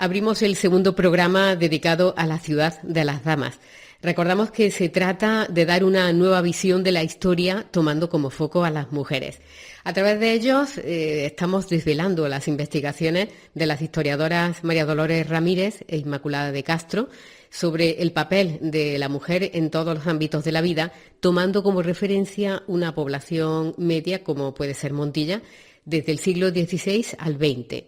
Abrimos el segundo programa dedicado a la ciudad de las damas. Recordamos que se trata de dar una nueva visión de la historia tomando como foco a las mujeres. A través de ellos estamos desvelando las investigaciones de las historiadoras María Dolores Ramírez e Inmaculada de Castro sobre el papel de la mujer en todos los ámbitos de la vida, tomando como referencia una población media como puede ser Montilla, desde el siglo XVI al XX.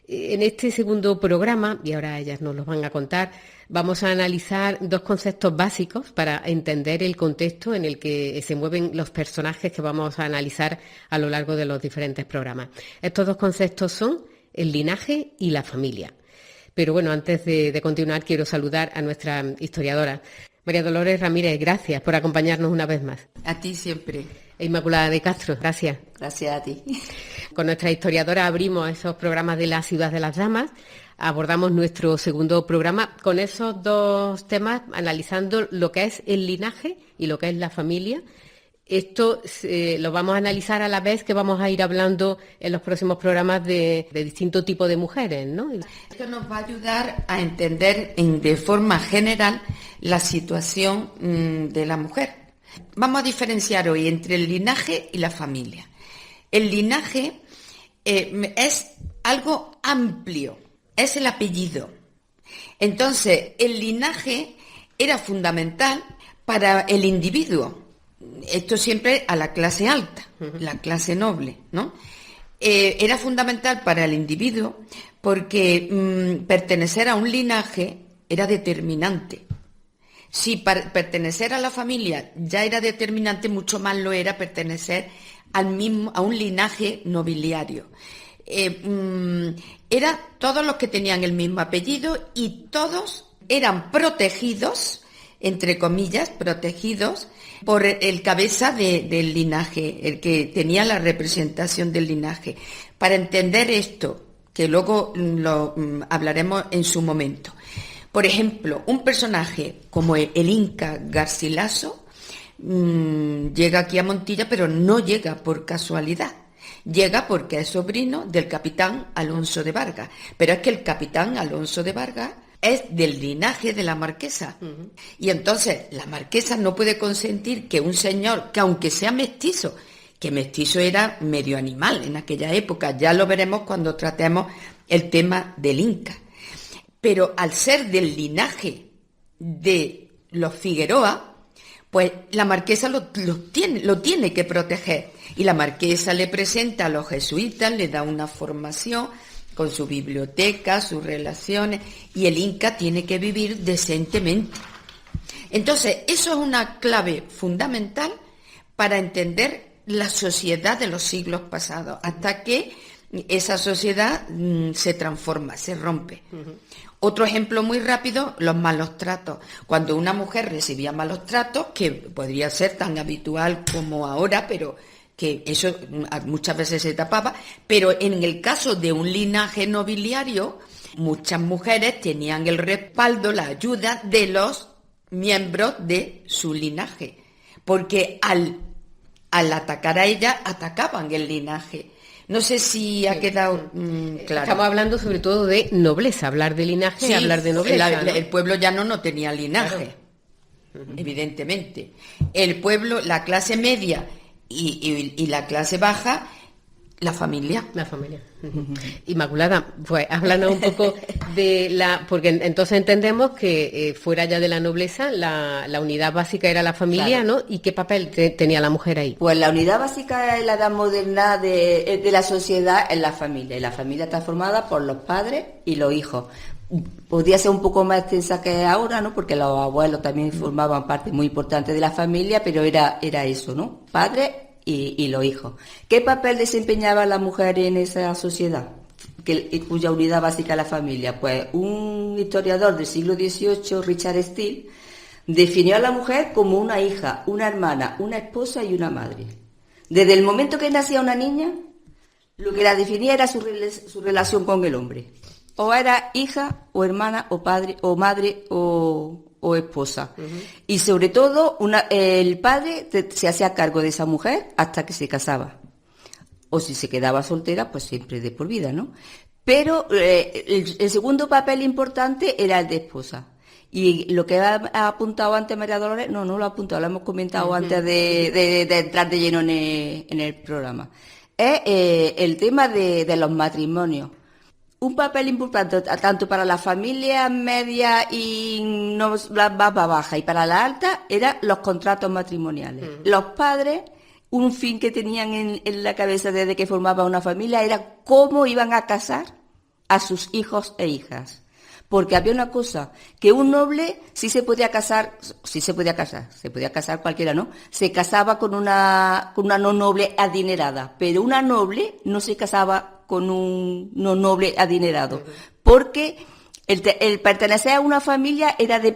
En este segundo programa, y ahora ellas nos lo van a contar, vamos a analizar dos conceptos básicos para entender el contexto en el que se mueven los personajes que vamos a analizar a lo largo de los diferentes programas. Estos dos conceptos son el linaje y la familia. Pero bueno, antes de continuar, quiero saludar a nuestra historiadora. María Dolores Ramírez, gracias por acompañarnos una vez más. A ti siempre. Inmaculada de Castro, gracias. Gracias a ti. Con nuestra historiadora abrimos esos programas de la ciudad de las damas, abordamos nuestro segundo programa con esos dos temas, analizando lo que es el linaje y lo que es la familia. Esto lo vamos a analizar a la vez que vamos a ir hablando en los próximos programas de distintos tipos de mujeres, ¿no? Esto nos va a ayudar a entender de forma general la situación de la mujer. Vamos a diferenciar hoy entre el linaje y la familia. El linaje es algo amplio, es el apellido. Entonces, el linaje era fundamental para el individuo. Esto siempre a la clase alta, la clase noble, ¿no? Era fundamental para el individuo porque pertenecer a un linaje era determinante. Si pertenecer a la familia ya era determinante, mucho más lo era pertenecer a un linaje nobiliario. Era todos los que tenían el mismo apellido y todos eran protegidos, entre comillas, protegidos por el cabeza del linaje, el que tenía la representación del linaje. Para entender esto, que luego lo hablaremos en su momento. Por ejemplo, un personaje como el Inca Garcilaso llega aquí a Montilla, pero no llega por casualidad. Llega porque es sobrino del capitán Alonso de Vargas. Pero es que el capitán Alonso de Vargas es del linaje de la marquesa. Y entonces la marquesa no puede consentir que un señor, que aunque sea mestizo, que mestizo era medio animal en aquella época, ya lo veremos cuando tratemos el tema del Inca. Pero al ser del linaje de los Figueroa, pues la marquesa lo tiene que proteger. Y la marquesa le presenta a los jesuitas, le da una formación con su biblioteca, sus relaciones, y el Inca tiene que vivir decentemente. Entonces, eso es una clave fundamental para entender la sociedad de los siglos pasados, hasta que esa sociedad se transforma, se rompe. Otro ejemplo muy rápido, los malos tratos. Cuando una mujer recibía malos tratos, que podría ser tan habitual como ahora, pero que eso muchas veces se tapaba, pero en el caso de un linaje nobiliario, muchas mujeres tenían el respaldo, la ayuda de los miembros de su linaje, porque al atacar a ella, atacaban el linaje. No sé si ha quedado claro. Estamos hablando sobre todo de nobleza, hablar de linaje, sí, hablar de nobleza. ¿No? El pueblo llano no tenía linaje, claro. Evidentemente. El pueblo, la clase media y la clase baja, la familia. La familia. Inmaculada, pues háblanos un poco de porque entonces entendemos que fuera ya de la nobleza, la unidad básica era la familia, claro. ¿No? ¿Y qué papel tenía la mujer ahí? Pues la unidad básica en la edad moderna de la sociedad es la familia, y la familia está formada por los padres y los hijos. Podría ser un poco más extensa que ahora, ¿no? Porque los abuelos también formaban parte muy importante de la familia, pero era eso, ¿no? Padres y los hijos. ¿Qué papel desempeñaba la mujer en esa sociedad? Cuya unidad básica es la familia. Pues un historiador del siglo XVIII, Richard Steele, definió a la mujer como una hija, una hermana, una esposa y una madre. Desde el momento que nacía una niña, lo que la definía era su relación con el hombre. O era hija, o hermana, o padre, o madre, o esposa. Y sobre todo, el padre se hacía cargo de esa mujer hasta que se casaba. O si se quedaba soltera, pues siempre de por vida, ¿no? Pero el segundo papel importante era el de esposa. Y lo que ha apuntado antes María Dolores, no lo ha apuntado, lo hemos comentado antes de entrar de lleno en el programa. Es el tema de los matrimonios. Un papel importante tanto para las familias medias y no las más bajas y para las altas eran los contratos matrimoniales. Los padres, un fin que tenían en la cabeza desde que formaban una familia era cómo iban a casar a sus hijos e hijas. Porque había una cosa, que un noble se podía casar cualquiera, ¿no? Se casaba con una no noble adinerada, pero una noble no se casaba con un no noble adinerado, porque el pertenecer a una familia era de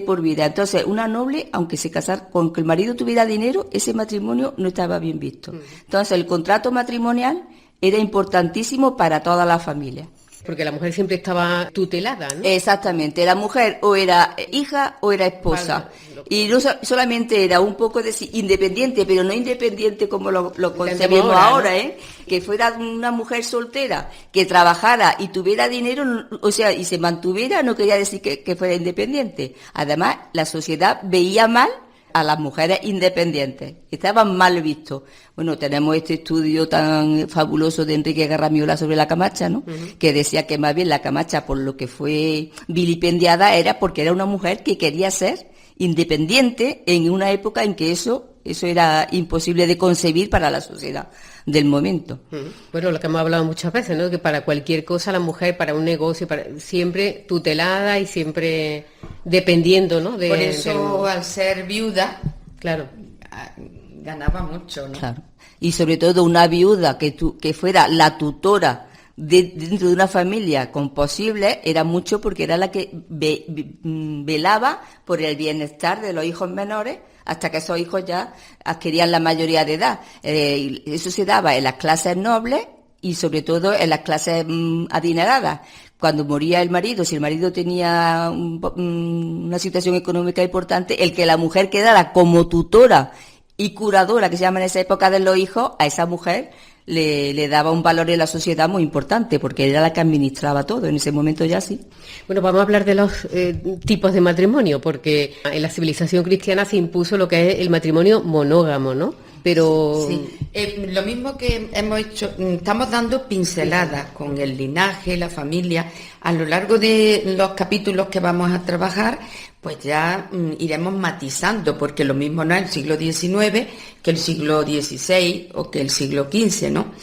por vida. Entonces, una noble, aunque se casara con que el marido tuviera dinero, ese matrimonio no estaba bien visto. Entonces, el contrato matrimonial era importantísimo para toda la familia. Porque la mujer siempre estaba tutelada, ¿no? Exactamente, la mujer o era hija o era esposa. Y no solamente era un poco independiente, pero no independiente como lo concebimos ahora, ¿no? Que fuera una mujer soltera, que trabajara y tuviera dinero, o sea, y se mantuviera, no quería decir que fuera independiente. Además, la sociedad veía mal a las mujeres independientes, estaban mal vistos. Bueno, tenemos este estudio tan fabuloso de Enrique Garramiola sobre la Camacha, ¿no? Que decía que más bien la Camacha, por lo que fue vilipendiada, era porque era una mujer que quería ser independiente en una época en que eso era imposible de concebir para la sociedad del momento. Bueno, lo que hemos hablado muchas veces, ¿no? Que para cualquier cosa la mujer, para un negocio, siempre tutelada y siempre dependiendo, ¿no? Por eso, al ser viuda, claro, ganaba mucho, ¿no? Claro. Y sobre todo una viuda que fuera la tutora dentro de una familia con posibles, era mucho porque era la que velaba por el bienestar de los hijos menores hasta que esos hijos ya adquirían la mayoría de edad. Eso se daba en las clases nobles y sobre todo en las clases adineradas. Cuando moría el marido, si el marido tenía una situación económica importante, el que la mujer quedara como tutora y curadora, que se llama en esa época de los hijos, a esa mujer le daba un valor en la sociedad muy importante, porque era la que administraba todo, en ese momento ya sí. Bueno, vamos a hablar de los tipos de matrimonio, porque en la civilización cristiana se impuso lo que es el matrimonio monógamo, ¿no? Pero... Sí, lo mismo que hemos hecho, estamos dando pinceladas con el linaje, la familia. A lo largo de los capítulos que vamos a trabajar, pues ya iremos matizando, porque lo mismo no es el siglo XIX que el siglo XVI o que el siglo XV, ¿no?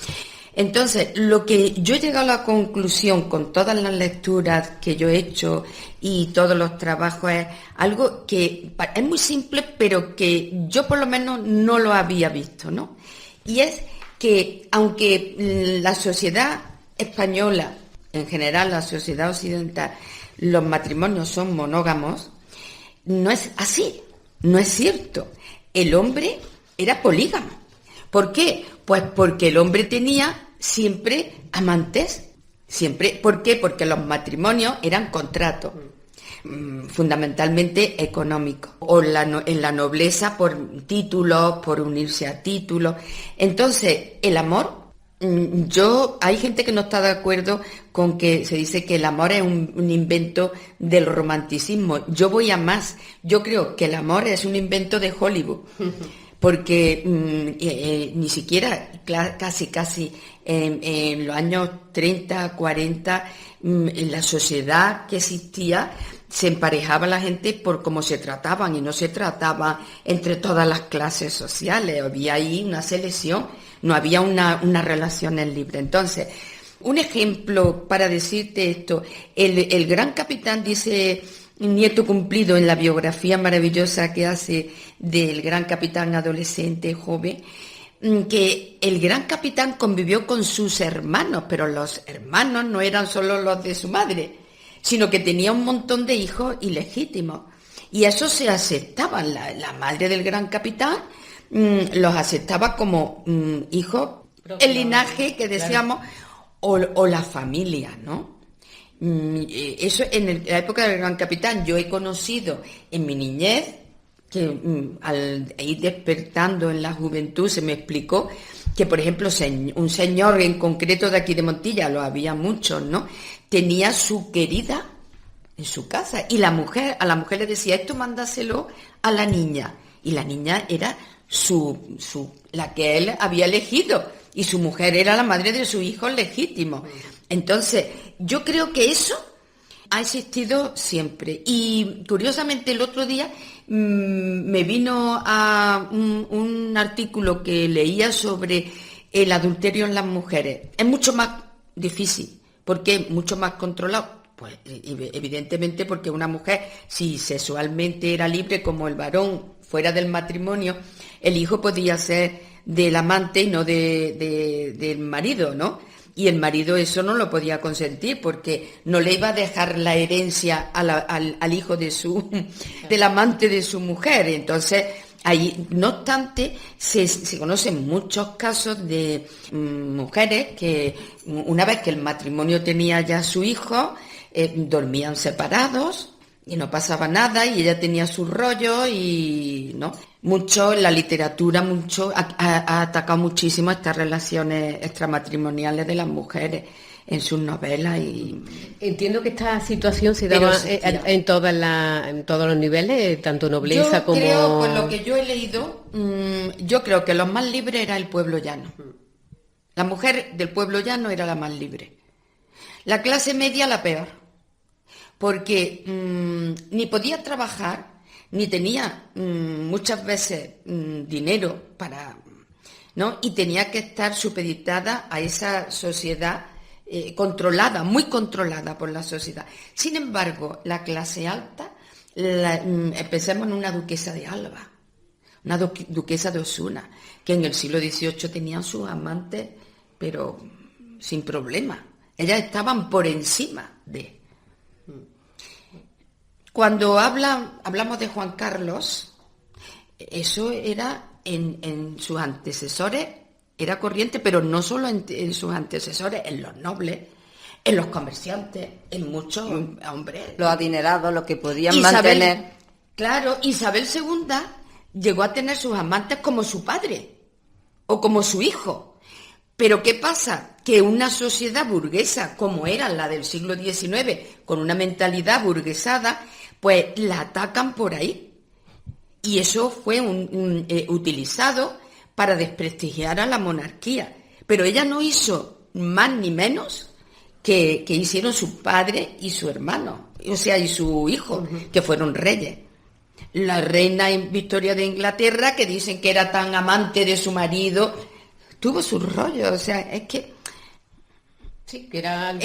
Entonces, lo que yo he llegado a la conclusión con todas las lecturas que yo he hecho y todos los trabajos es algo que es muy simple, pero que yo por lo menos no lo había visto, ¿no? Y es que aunque la sociedad española, en general la sociedad occidental, los matrimonios son monógamos, no es así, no es cierto. El hombre era polígamo. ¿Por qué? Pues porque el hombre tenía siempre amantes, siempre. ¿Por qué? Porque los matrimonios eran contratos, fundamentalmente económicos, o en la nobleza por títulos, por unirse a títulos. Entonces, el amor, hay gente que no está de acuerdo con que se dice que el amor es un invento del romanticismo. Yo voy a más, yo creo que el amor es un invento de Hollywood. Porque ni siquiera, casi en los años 30, 40, en la sociedad que existía, se emparejaba la gente por cómo se trataban y no se trataba entre todas las clases sociales. Había ahí una selección, no había unas relaciones libres. Entonces, un ejemplo para decirte esto, el gran capitán dice... Nieto Cumplido, en la biografía maravillosa que hace del gran capitán adolescente, joven, que el gran capitán convivió con sus hermanos, pero los hermanos no eran solo los de su madre, sino que tenía un montón de hijos ilegítimos. Y eso se aceptaban. La madre del gran capitán los aceptaba como hijos, el linaje que decíamos, o la familia, ¿no? Eso en la época del gran capitán. Yo he conocido en mi niñez, que al ir despertando en la juventud se me explicó que por ejemplo un señor en concreto de aquí de Montilla, lo había muchos, ¿no? Tenía su querida en su casa y a la mujer le decía, esto mándaselo a la niña, y la niña era la que él había elegido, y su mujer era la madre de sus hijos legítimos. Entonces, yo creo que eso ha existido siempre. Y curiosamente el otro día me vino a un artículo que leía sobre el adulterio en las mujeres. Es mucho más difícil, porque es mucho más controlado. Pues evidentemente porque una mujer, si sexualmente era libre como el varón fuera del matrimonio, el hijo podía ser del amante y no del marido, ¿no? Y el marido eso no lo podía consentir porque no le iba a dejar la herencia al hijo del amante de su mujer. Entonces, ahí, no obstante, se conocen muchos casos de mujeres que una vez que el matrimonio tenía ya su hijo, dormían separados y no pasaba nada, y ella tenía su rollo, y no. Mucho en la literatura, ha atacado muchísimo estas relaciones extramatrimoniales de las mujeres en sus novelas. Y entiendo que esta situación se daba en todos los niveles, tanto nobleza como... Yo creo, por lo que yo he leído, yo creo que lo más libre era el pueblo llano. La mujer del pueblo llano era la más libre. La clase media la peor, porque ni podía trabajar, ni tenía muchas veces dinero para, ¿no? Y tenía que estar supeditada a esa sociedad controlada, muy controlada por la sociedad. Sin embargo, la clase alta, pensemos en una duquesa de Alba, una duquesa de Osuna, que en el siglo XVIII tenían sus amantes, pero sin problema. Ellas estaban por encima de... Cuando hablamos de Juan Carlos, eso era en sus antecesores, era corriente, pero no solo en sus antecesores, en los nobles, en los comerciantes, en muchos hombres. Los adinerados, los que podían mantener... Claro, Isabel II llegó a tener sus amantes como su padre o como su hijo. Pero ¿qué pasa? Que una sociedad burguesa, como era la del siglo XIX, con una mentalidad burguesada, pues la atacan por ahí. Y eso fue utilizado para desprestigiar a la monarquía. Pero ella no hizo más ni menos que hicieron su padre y su hermano, o sea, y su hijo, que fueron reyes. La reina Victoria de Inglaterra, que dicen que era tan amante de su marido, tuvo su rollo, o sea, es que... Sí, que era algo...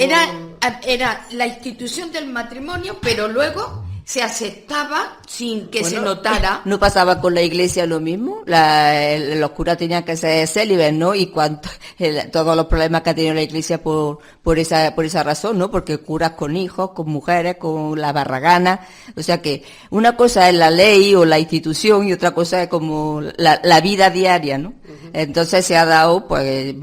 Era la institución del matrimonio, pero luego se aceptaba sin que se notara. ¿No pasaba con la iglesia lo mismo? Los curas tenían que ser célibes, ¿no? Y todos los problemas que ha tenido la iglesia por esa razón, ¿no? Porque curas con hijos, con mujeres, con la barragana. O sea que una cosa es la ley o la institución y otra cosa es como la vida diaria, ¿no? Uh-huh. Entonces se ha dado, pues,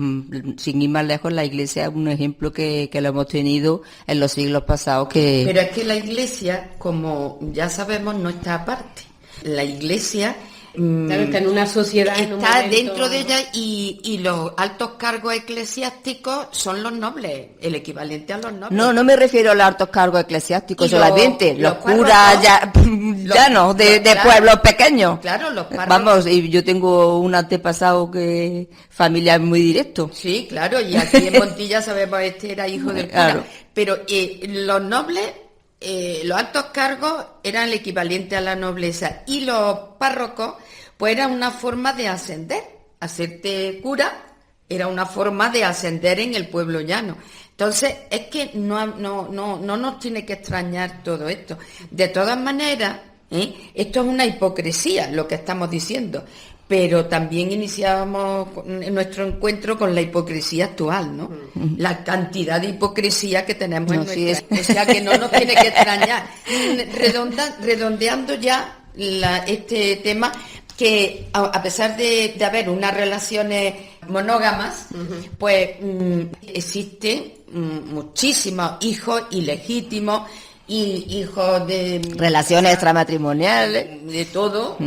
sin ir más lejos, la iglesia un ejemplo que lo hemos tenido en los siglos pasados. Pero es que la iglesia, como ya sabemos, no está aparte. La iglesia claro, está en una sociedad, está dentro de ella, y los altos cargos eclesiásticos son los nobles, el equivalente a los nobles. No me refiero a los altos cargos eclesiásticos solamente, los curas llanos de pueblos pequeños. Claro, los párrocos. Vamos, y yo tengo un antepasado que familiar muy directo. Sí, claro, y aquí en Montilla sabemos este era hijo del cura. Claro. Pero los nobles... los altos cargos eran el equivalente a la nobleza, y los párrocos pues era una forma de ascender. Hacerte cura era una forma de ascender en el pueblo llano. Entonces es que no nos tiene que extrañar todo esto. De todas maneras, esto es una hipocresía lo que estamos diciendo, pero también iniciábamos nuestro encuentro con la hipocresía actual, ¿no? La cantidad de hipocresía que tenemos en nuestra... O sea, que no nos tiene que extrañar. Redondeando ya este tema, que a pesar de haber unas relaciones monógamas, pues existen muchísimos hijos ilegítimos, y hijos de... relaciones extramatrimoniales. De todo...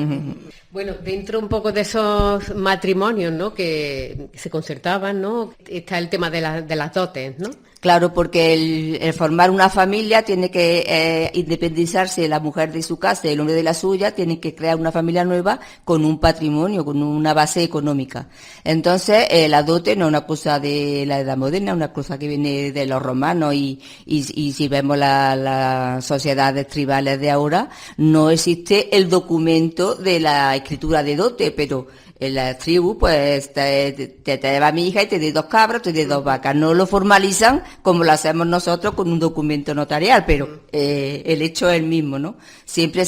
Bueno, dentro un poco de esos matrimonios, ¿no?, que se concertaban, ¿no?, está el tema de las dotes, ¿no? Claro, porque el formar una familia tiene que independizarse la mujer de su casa y el hombre de la suya, tienen que crear una familia nueva con un patrimonio, con una base económica. Entonces, la dote no es una cosa de la edad moderna, es una cosa que viene de los romanos y si vemos las sociedades tribales de ahora, no existe el documento de la escritura de dote, pero en la tribu, pues, te va mi hija y te doy 2 cabras, te doy 2 vacas. No lo formalizan como lo hacemos nosotros con un documento notarial, pero el hecho es el mismo, ¿no? Siempre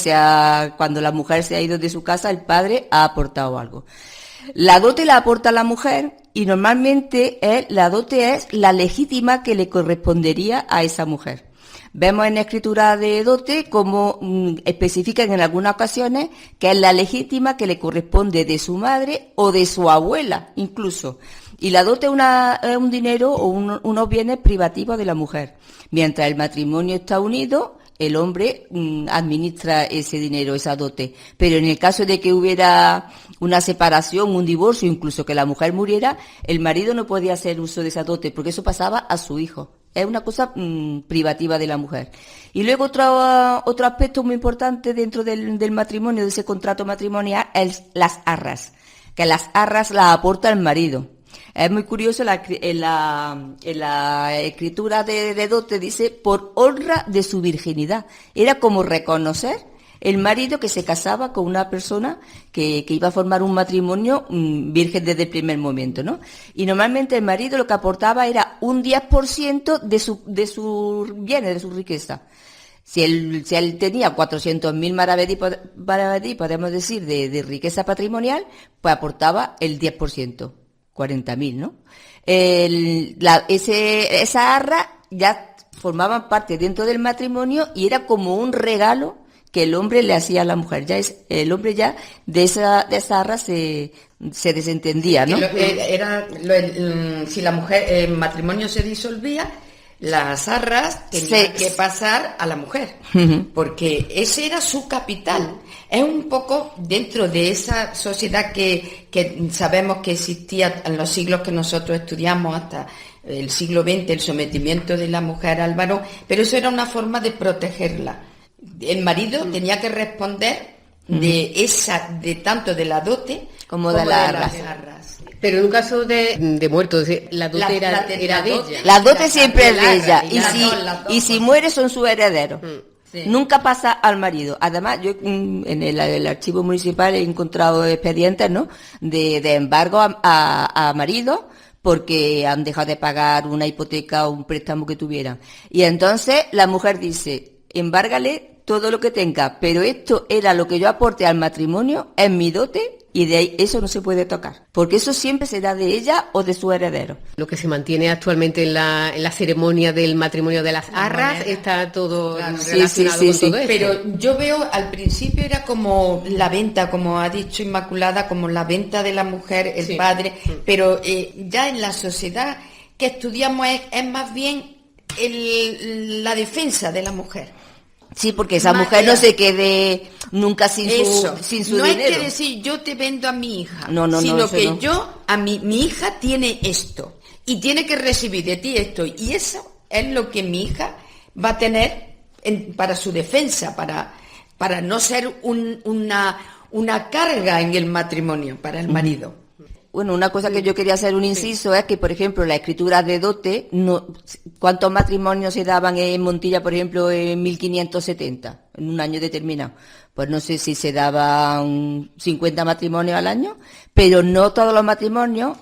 cuando la mujer se ha ido de su casa, el padre ha aportado algo. La dote la aporta la mujer y normalmente la dote es la legítima que le correspondería a esa mujer. Vemos en la escritura de dote como especifican en algunas ocasiones que es la legítima que le corresponde de su madre o de su abuela, incluso. Y la dote es un dinero o unos bienes privativos de la mujer. Mientras el matrimonio está unido, el hombre administra ese dinero, esa dote. Pero en el caso de que hubiera una separación, un divorcio, incluso que la mujer muriera, el marido no podía hacer uso de esa dote, porque eso pasaba a su hijo. Es una cosa privativa de la mujer. Y luego otro aspecto muy importante dentro del matrimonio, de ese contrato matrimonial, es las arras. Que las arras las aporta el marido. Es muy curioso, en la escritura de dote dice, por honra de su virginidad. Era como reconocer el marido que se casaba con una persona que iba a formar un matrimonio virgen desde el primer momento, ¿no? Y normalmente el marido lo que aportaba era un 10% de sus bienes, de su riqueza. Si él tenía 400.000 maravedí, podemos decir, de riqueza patrimonial, pues aportaba el 10%, 40.000, ¿no? Esa arra ya formaban parte dentro del matrimonio y era como un regalo que el hombre le hacía a la mujer. El hombre ya de esa arra se desentendía, ¿no? Si la mujer, el matrimonio se disolvía, las arras tenían que pasar a la mujer, porque ese era su capital. Es un poco dentro de esa sociedad que sabemos que existía en los siglos que nosotros estudiamos, hasta el siglo XX, el sometimiento de la mujer al varón, pero eso era una forma de protegerla. El marido tenía que responder de tanto de la dote como de las arras. Pero en un caso de muerto, la dote era de ella. La dote siempre es de ella. Y si muere son sus herederos. Sí. Nunca pasa al marido. Además, yo en el archivo municipal he encontrado expedientes, ¿no?, de embargo a maridos porque han dejado de pagar una hipoteca o un préstamo que tuvieran. Y entonces la mujer dice, embárgale todo lo que tenga, pero esto era lo que yo aporte al matrimonio, es mi dote, y de ahí eso no se puede tocar, porque eso siempre será de ella o de su heredero. Lo que se mantiene actualmente en la ceremonia del matrimonio de las arras, está todo relacionado con todo esto. Pero yo veo, al principio era como la venta, como ha dicho Inmaculada, como la venta de la mujer, el padre, pero ya en la sociedad que estudiamos es más bien la defensa de la mujer. Sí, porque esa mujer no se quede nunca sin su no dinero. No es que decir, yo te vendo a mi hija, sino que no. mi hija tiene esto y tiene que recibir de ti esto, y eso es lo que mi hija va a tener para su defensa, para no ser una carga en el matrimonio para el marido. Bueno, una cosa que yo quería hacer un inciso es que, por ejemplo, la escritura de dote, ¿cuántos matrimonios se daban en Montilla, por ejemplo, en 1570, en un año determinado? Pues no sé si se daban 50 matrimonios al año, pero no todos los matrimonios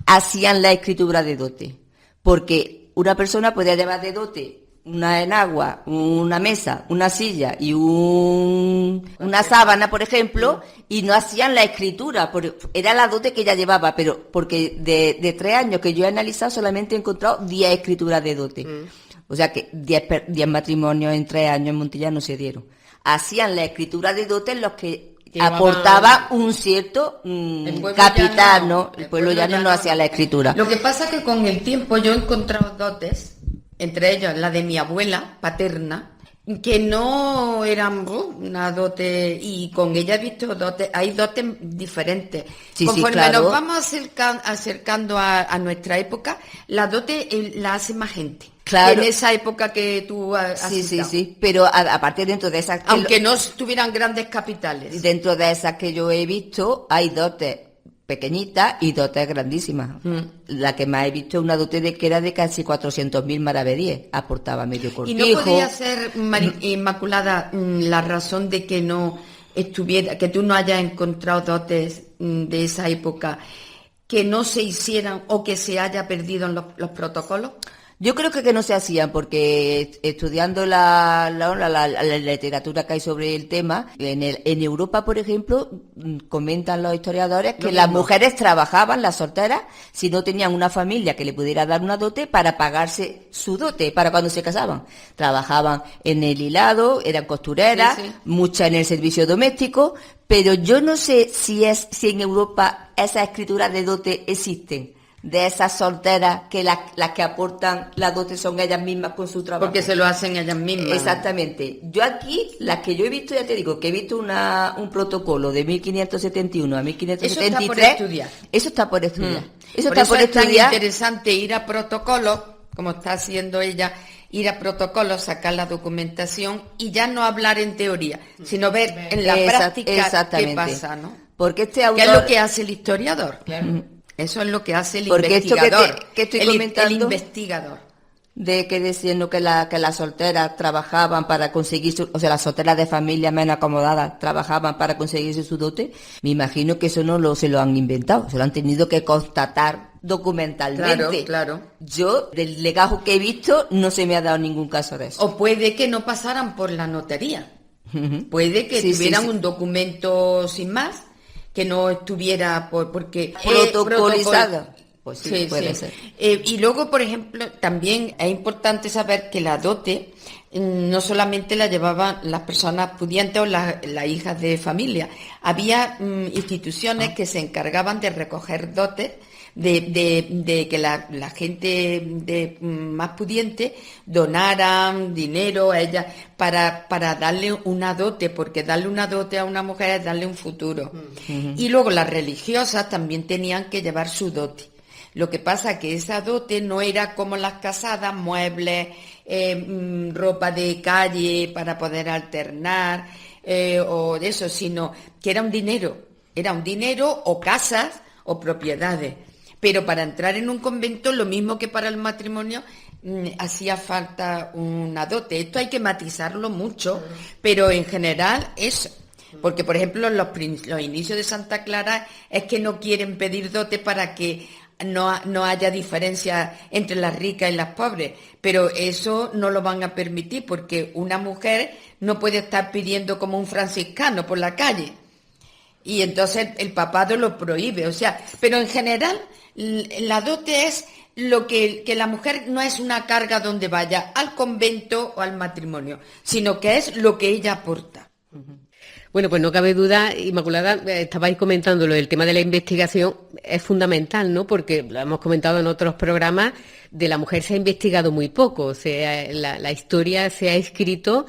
hacían la escritura de dote, porque una persona podía llevar de dote una enagua, una mesa, una silla y una sábana, por ejemplo, y no hacían la escritura, era la dote que ella llevaba, pero porque de 3 años que yo he analizado solamente he encontrado 10 escrituras de dote. O sea que 10 matrimonios en 3 años en Montilla no se dieron. Hacían la escritura de dote en los que aportaba un cierto capital, ¿no? El pueblo llano no hacía la escritura. Lo que pasa es que con el tiempo yo he encontrado dotes, entre ellas la de mi abuela paterna, que no eran una dote, y con ella he visto dotes, hay dotes diferentes. Sí, Conforme claro. nos vamos acercando a nuestra época, la dote la hace más gente. Claro. En esa época que tú has Sí, citado. sí, pero aparte dentro de esas... Aunque no tuvieran grandes capitales. Dentro de esas que yo he visto, hay dotes pequeñitas y dotes grandísimas. La que más he visto es una dote que era de casi 400.000 maravedíes. Aportaba medio Y cortijo. no podría ser, Inmaculada, la razón de que no estuviera, que tú no hayas encontrado dotes de esa época, que no se hicieran o que se haya perdido en los protocolos. Yo creo que no se hacían porque estudiando la literatura que hay sobre el tema, en Europa, por ejemplo, comentan los historiadores que las mujeres trabajaban, las solteras, si no tenían una familia que le pudiera dar una dote para pagarse su dote para cuando se casaban. Trabajaban en el hilado, eran costureras, Sí, sí. muchas en el servicio doméstico, pero yo no sé si en Europa esas escrituras de dote existen. De esas solteras que las que aportan la dote son ellas mismas con su trabajo. Porque se lo hacen ellas mismas. Exactamente. Yo aquí, las que yo he visto, ya te digo, que he visto un protocolo de 1571 a 1573. Eso está por estudiar. Eso está por estudiar. Eso Por está eso por es tan estudiar. interesante ir a protocolos, como está haciendo ella, ir a protocolos, sacar la documentación y ya no hablar en teoría, sino ver en la práctica qué Exactamente. pasa, ¿no? Porque este ¿Qué autor... es lo que hace el historiador? Eso es lo que hace el Porque esto investigador. que estoy el comentando- investigador. de que diciendo que las solteras trabajaban para conseguir o sea, las solteras de familia menos acomodadas trabajaban para conseguirse su dote, me imagino que eso se lo han inventado, se lo han tenido que constatar documentalmente. Claro. Yo, del legajo que he visto, no se me ha dado ningún caso de eso. O puede que no pasaran por la notaría. Ujú. Puede que Sí, tuvieran sí, sí. un documento sin más, que no estuviera porque Protocolizado. Pues sí, puede ser. Y luego, por ejemplo, también es importante saber que la dote no solamente la llevaban las personas pudientes o las hijas de familia. Había instituciones que se encargaban de recoger dotes, de que la gente más pudiente donaran dinero a ella para darle una dote, porque darle una dote a una mujer es darle un futuro. Y luego las religiosas también tenían que llevar su dote. Lo que pasa que esa dote no era como las casadas, muebles, ropa de calle para poder alternar o de eso, sino que era un dinero o casas o propiedades. Pero para entrar en un convento, lo mismo que para el matrimonio, hacía falta una dote. Esto hay que matizarlo mucho, pero en general eso. Porque, por ejemplo, los inicios de Santa Clara es que no quieren pedir dote para que no haya diferencia entre las ricas y las pobres, pero eso no lo van a permitir porque una mujer no puede estar pidiendo como un franciscano por la calle y entonces el papado lo prohíbe, o sea, pero en general la dote es lo que la mujer no es una carga donde vaya al convento o al matrimonio, sino que es lo que ella aporta. Bueno, pues no cabe duda, Inmaculada, estabais comentando lo del tema de la investigación, es fundamental, ¿no? Porque lo hemos comentado en otros programas, de la mujer se ha investigado muy poco, o sea, la historia se ha escrito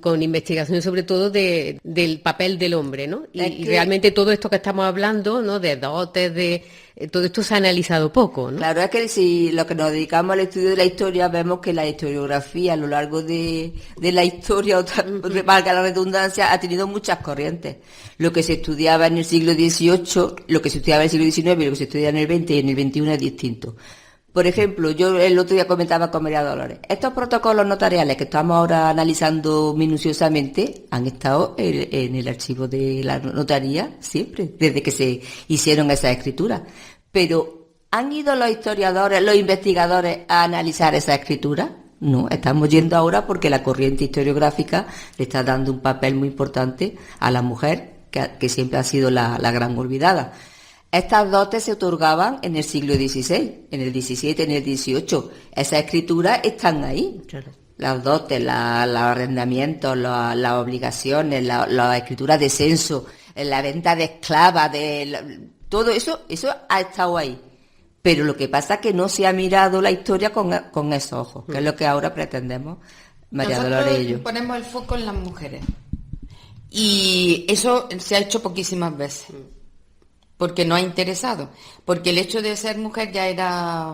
con investigación sobre todo del papel del hombre, ¿no? Y realmente todo esto que estamos hablando, ¿no? De dotes, todo esto se ha analizado poco, ¿no? Claro, es que si lo que nos dedicamos al estudio de la historia, vemos que la historiografía a lo largo de la historia, valga la redundancia, ha tenido muchas corrientes. Lo que se estudiaba en el siglo XVIII, lo que se estudiaba en el siglo XIX y lo que se estudia en el XX y en el XXI es distinto. Por ejemplo, yo el otro día comentaba con María Dolores, estos protocolos notariales que estamos ahora analizando minuciosamente han estado en el archivo de la notaría siempre, desde que se hicieron esas escrituras. Pero, ¿han ido los historiadores, los investigadores a analizar esas escrituras? No, estamos yendo ahora porque la corriente historiográfica le está dando un papel muy importante a la mujer, que siempre ha sido la gran olvidada. Estas dotes se otorgaban en el siglo XVI, en el XVII, en el XVIII. Esas escrituras están ahí. Claro. Las dotes, los arrendamientos, las obligaciones, las escrituras de censo, la venta de esclavas, todo eso ha estado ahí. Pero lo que pasa es que no se ha mirado la historia con esos ojos, que es lo que ahora pretendemos María Nosotros Dolores y yo. ponemos el foco en las mujeres. Y eso se ha hecho poquísimas veces. Porque no ha interesado. Porque el hecho de ser mujer ya era...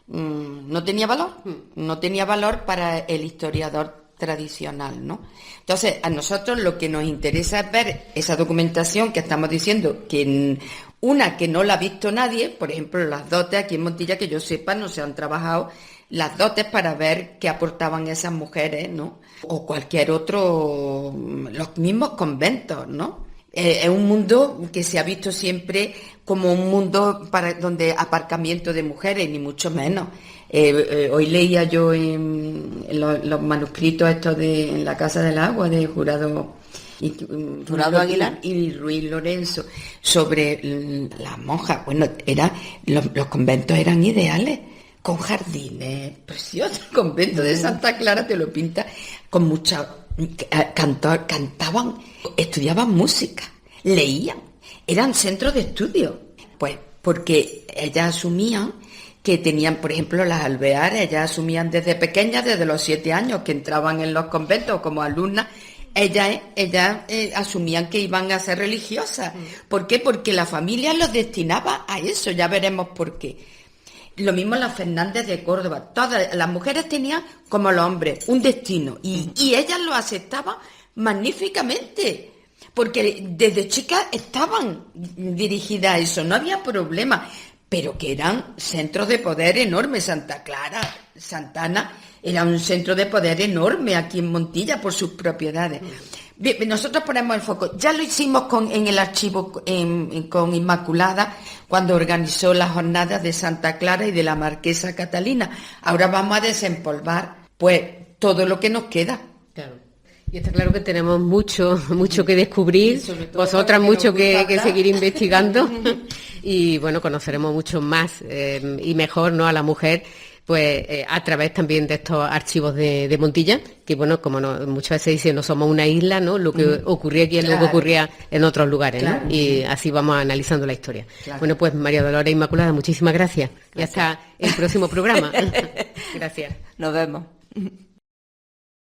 no tenía valor. No tenía valor para el historiador tradicional, ¿no? Entonces, a nosotros lo que nos interesa es ver esa documentación que estamos diciendo, que una que no la ha visto nadie, por ejemplo, las dotes aquí en Montilla, que yo sepa, no se han trabajado las dotes para ver qué aportaban esas mujeres, ¿no? O cualquier otro, los mismos conventos, ¿no? Es un mundo que se ha visto siempre como un mundo donde aparcamiento de mujeres, ni mucho menos. Hoy leía yo en los manuscritos estos en la Casa del Agua de Jurado Aguilar y Ruiz Lorenzo sobre las monjas. Bueno, los conventos eran ideales, con jardines preciosos. El convento de Santa Clara te lo pinta con mucha... cantaban, estudiaban música, leían, eran centros de estudio. Pues porque ellas asumían que tenían, por ejemplo, las alveares, ellas asumían desde pequeñas, desde los 7 años, que entraban en los conventos como alumnas, ellas asumían que iban a ser religiosas. ¿Por qué? Porque la familia los destinaba a eso, ya veremos por qué. Lo mismo las Fernández de Córdoba, todas las mujeres tenían, como los hombres, un destino, y ellas lo aceptaban magníficamente, porque desde chicas estaban dirigidas a eso, no había problema. Pero que eran centros de poder enormes. Santa Clara, Santana, era un centro de poder enorme aquí en Montilla por sus propiedades. Bien, nosotros ponemos el foco. Ya lo hicimos en el archivo con Inmaculada, cuando organizó las jornadas de Santa Clara y de la Marquesa Catalina. Ahora vamos a desempolvar, pues, todo lo que nos queda. Claro. Y está claro que tenemos mucho que descubrir, vosotras mucho que seguir investigando y bueno, conoceremos mucho más y mejor, ¿no?, a la mujer, pues a través también de estos archivos de Montilla, que bueno, como muchas veces dicen, no somos una isla, ¿no? Lo que ocurría aquí es lo que ocurría en otros lugares, ¿no? Claro. Y así vamos analizando la historia. Claro. Bueno, pues María Dolores Inmaculada, muchísimas gracias. Y hasta el próximo programa. Gracias. Nos vemos.